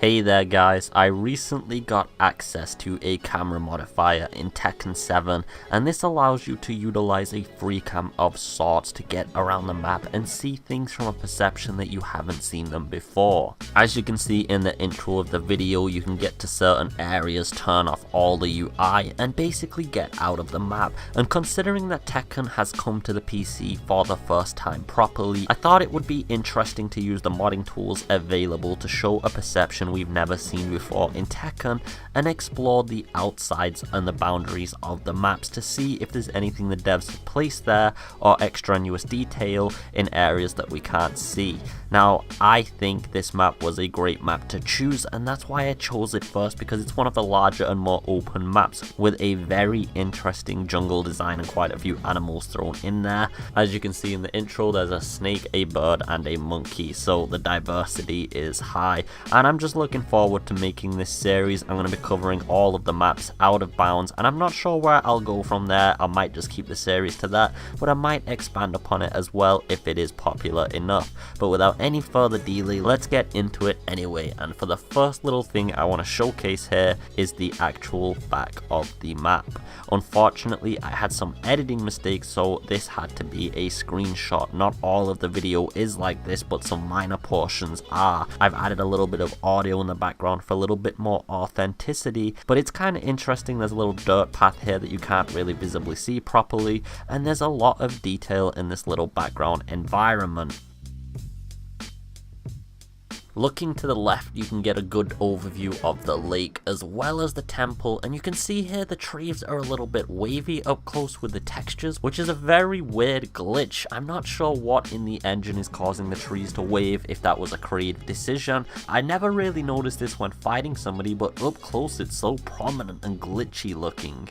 Hey there guys, I recently got access to a camera modifier in Tekken 7 and this allows you to utilize a FREECAM of sorts to get around the map and see things from a perception that you haven't seen them before. As you can see in the intro of the video, you can get to certain areas, turn off all the UI and basically get out of the map, and considering that Tekken has come to the PC for the first time properly, I thought it would be interesting to use the modding tools available to show a perception we've never seen before in Tekken and explore the outsides and the boundaries of the maps to see if there's anything the devs have placed there or extraneous detail in areas that we can't see. Now, I think this map was a great map to choose, and that's why I chose it first, because it's one of the larger and more open maps with a very interesting jungle design and quite a few animals thrown in there. As you can see in the intro, there's a snake, a bird and a monkey, so the diversity is high, and I'm just looking forward to making this series. I'm going to be covering all of the maps out of bounds, and I'm not sure where I'll go from there. I might just keep the series to that, but I might expand upon it as well if it is popular enough. But without any further delay, let's get into it anyway. And for the first little thing I want to showcase here is the actual back of the map. Unfortunately, I had some editing mistakes, so this had to be a screenshot. Not all of the video is like this, but some minor portions are. I've added a little bit of audio in the background for a little bit more authenticity, but it's kind of interesting. There's a little dirt path here that you can't really visibly see properly, and there's a lot of detail in this little background environment. Looking to the left, you can get a good overview of the lake as well as the temple, and you can see here the trees are a little bit wavy up close with the textures, which is a very weird glitch. I'm not sure what in the engine is causing the trees to wave, if that was a creative decision. I never really noticed this when fighting somebody, but up close it's so prominent and glitchy looking.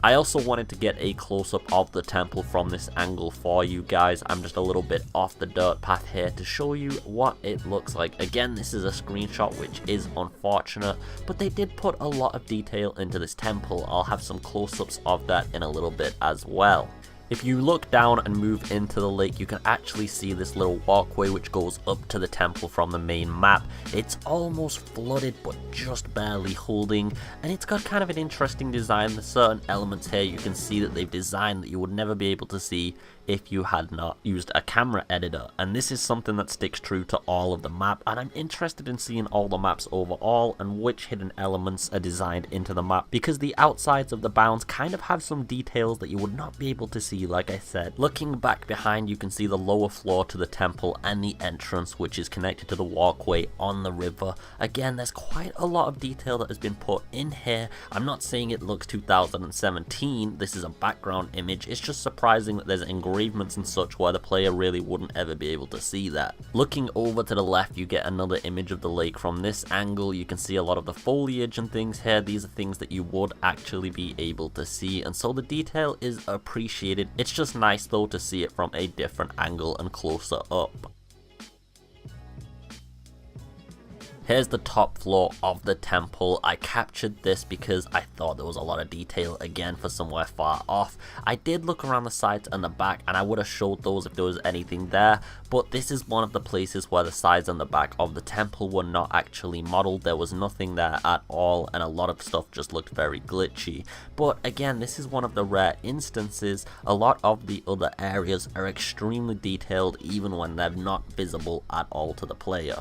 I also wanted to get a close-up of the temple from this angle for you guys. I'm just a little bit off the dirt path here to show you what it looks like. Again, this is a screenshot, which is unfortunate, but they did put a lot of detail into this temple. I'll have some close-ups of that in a little bit as well. If you look down and move into the lake, you can actually see this little walkway which goes up to the temple from the main map. It's almost flooded but just barely holding, and it's got kind of an interesting design. There's certain elements here you can see that they've designed that you would never be able to see if you had not used a camera editor, and this is something that sticks true to all of the map, and I'm interested in seeing all the maps overall and which hidden elements are designed into the map, because the outsides of the bounds kind of have some details that you would not be able to see, like I said. Looking back behind, you can see the lower floor to the temple and the entrance, which is connected to the walkway on the river. Again, there's quite a lot of detail that has been put in here. I'm not saying it looks 2017, this is a background image. It's just surprising that there's engravements and such where the player really wouldn't ever be able to see that. Looking over to the left, you get another image of the lake from this angle. You can see a lot of the foliage and things here. These are things that you would actually be able to see, and so the detail is appreciated. It's just nice though to see it from a different angle and closer up. Here's the top floor of the temple. I captured this because I thought there was a lot of detail again for somewhere far off. I did look around the sides and the back, and I would have showed those if there was anything there, but this is one of the places where the sides and the back of the temple were not actually modeled. There was nothing there at all, and a lot of stuff just looked very glitchy. But again, this is one of the rare instances. A lot of the other areas are extremely detailed even when they're not visible at all to the player.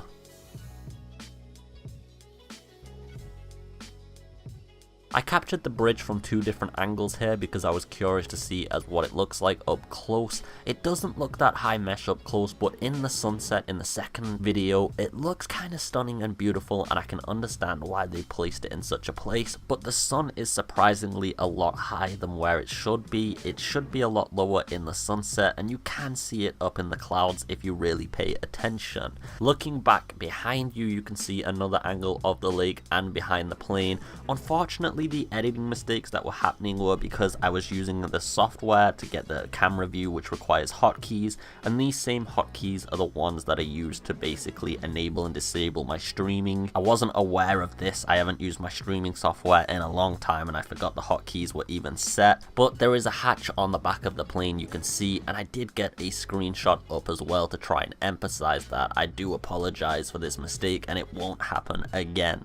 I captured the bridge from two different angles here because I was curious to see as what it looks like up close. It doesn't look that high mesh up close, but in the sunset in the second video, it looks kind of stunning and beautiful, and I can understand why they placed it in such a place. But the sun is surprisingly a lot higher than where it should be. It should be a lot lower in the sunset, and you can see it up in the clouds if you really pay attention. Looking back behind you, you can see another angle of the lake and behind the plane. Unfortunately, Partly the editing mistakes that were happening were because I was using the software to get the camera view, which requires hotkeys, and these same hotkeys are the ones that are used to basically enable and disable my streaming. I wasn't aware of this. I haven't used my streaming software in a long time and I forgot the hotkeys were even set, but there is a hatch on the back of the plane you can see, and I did get a screenshot up as well to try and emphasize that. I do apologize for this mistake and it won't happen again.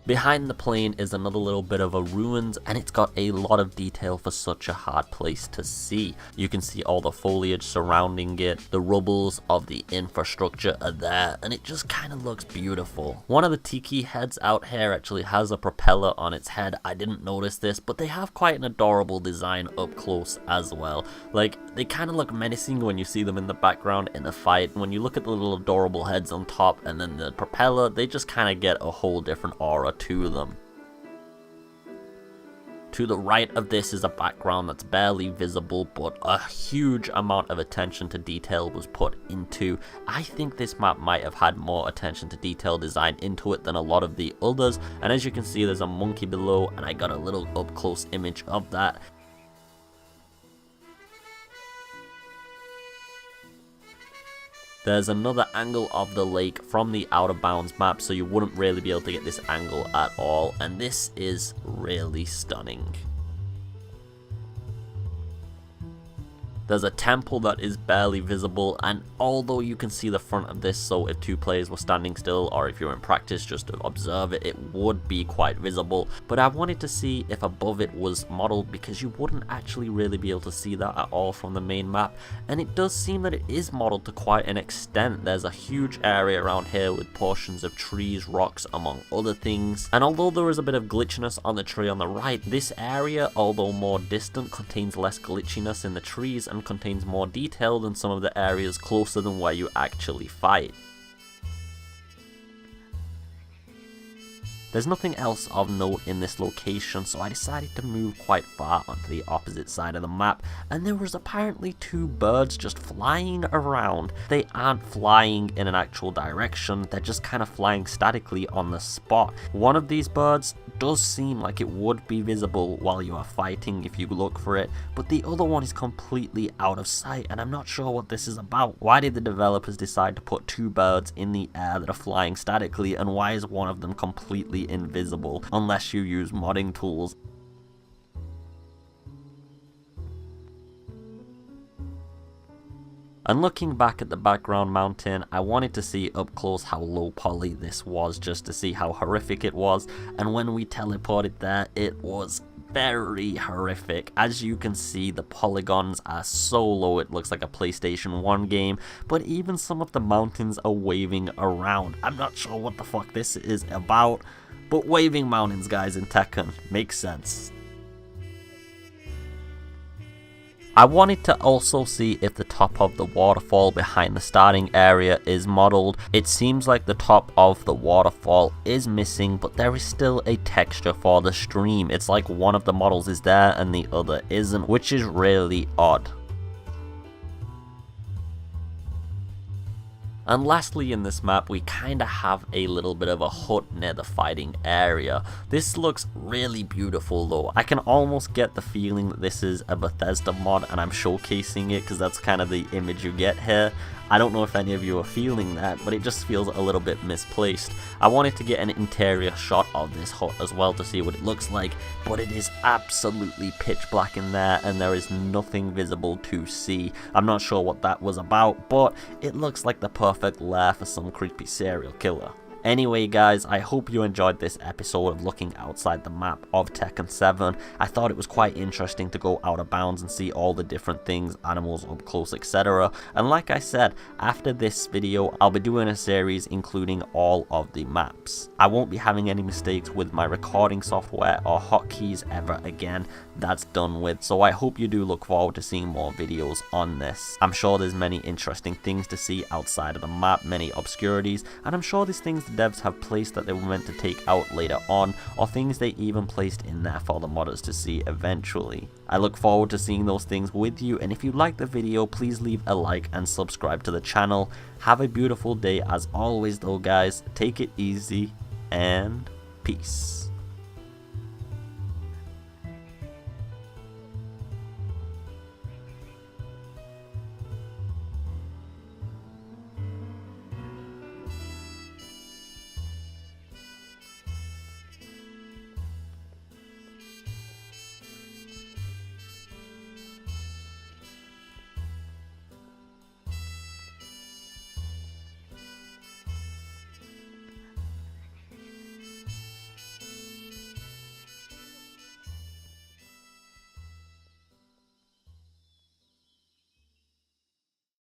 Behind the plane is another little bit of a ruins, and it's got a lot of detail for such a hard place to see. You can see all the foliage surrounding it, the rubbles of the infrastructure are there, and it just kind of looks beautiful. One of the tiki heads out here actually has a propeller on its head. I didn't notice this, but they have quite an adorable design up close as well. Like, they kind of look menacing when you see them in the background in a fight. When you look at the little adorable heads on top and then the propeller, they just kind of get a whole different aura to them. To the right of this is a background that's barely visible, but a huge amount of attention to detail was put into. I think this map might have had more attention to detail design into it than a lot of the others, and as you can see there's a monkey below, and I got a little up close image of that. There's another angle of the lake from the Out of Bounds map, so you wouldn't really be able to get this angle at all, and this is really stunning. There's a temple that is barely visible, and although you can see the front of this, so if two players were standing still or if you're in practice just to observe it, it would be quite visible. But I wanted to see if above it was modeled, because you wouldn't actually really be able to see that at all from the main map, and it does seem that it is modeled to quite an extent. There's a huge area around here with portions of trees, rocks, among other things, and although there is a bit of glitchiness on the tree on the right, this area, although more distant, contains less glitchiness in the trees and contains more detail than some of the areas closer than where you actually fight. There's nothing else of note in this location, so I decided to move quite far onto the opposite side of the map, and there was apparently two birds just flying around. They aren't flying in an actual direction, they're just kind of flying statically on the spot. One of these birds does seem like it would be visible while you are fighting if you look for it, but the other one is completely out of sight, and I'm not sure what this is about. Why did the developers decide to put two birds in the air that are flying statically, and why is one of them completely invisible unless you use modding tools? And looking back at the background mountain, I wanted to see up close how low poly this was, just to see how horrific it was, and when we teleported there, it was very horrific. As you can see, the polygons are so low it looks like a PlayStation 1 game, but even some of the mountains are waving around. I'm not sure what the fuck this is about, but waving mountains, guys, in Tekken makes sense. I wanted to also see if the top of the waterfall behind the starting area is modeled. It seems like the top of the waterfall is missing, but there is still a texture for the stream. It's like one of the models is there and the other isn't, which is really odd. And lastly in this map, we kinda have a little bit of a hut near the fighting area. This looks really beautiful though. I can almost get the feeling that this is a Bethesda mod and I'm showcasing it because that's kind of the image you get here. I don't know if any of you are feeling that, but it just feels a little bit misplaced. I wanted to get an interior shot of this hut as well to see what it looks like, but it is absolutely pitch black in there and there is nothing visible to see. I'm not sure what that was about, but it looks like the perfect lair for some creepy serial killer. Anyway guys, I hope you enjoyed this episode of looking outside the map of Tekken 7. I thought it was quite interesting to go out of bounds and see all the different things, animals up close, etc. And like I said, after this video, I'll be doing a series including all of the maps. I won't be having any mistakes with my recording software or hotkeys ever again. That's done with, so I hope you do look forward to seeing more videos on this. I'm sure there's many interesting things to see outside of the map, many obscurities, and I'm sure there's things the devs have placed that they were meant to take out later on, or things they even placed in there for the modders to see eventually. I look forward to seeing those things with you, and if you liked the video, please leave a like and subscribe to the channel. Have a beautiful day as always though guys, take it easy, and peace.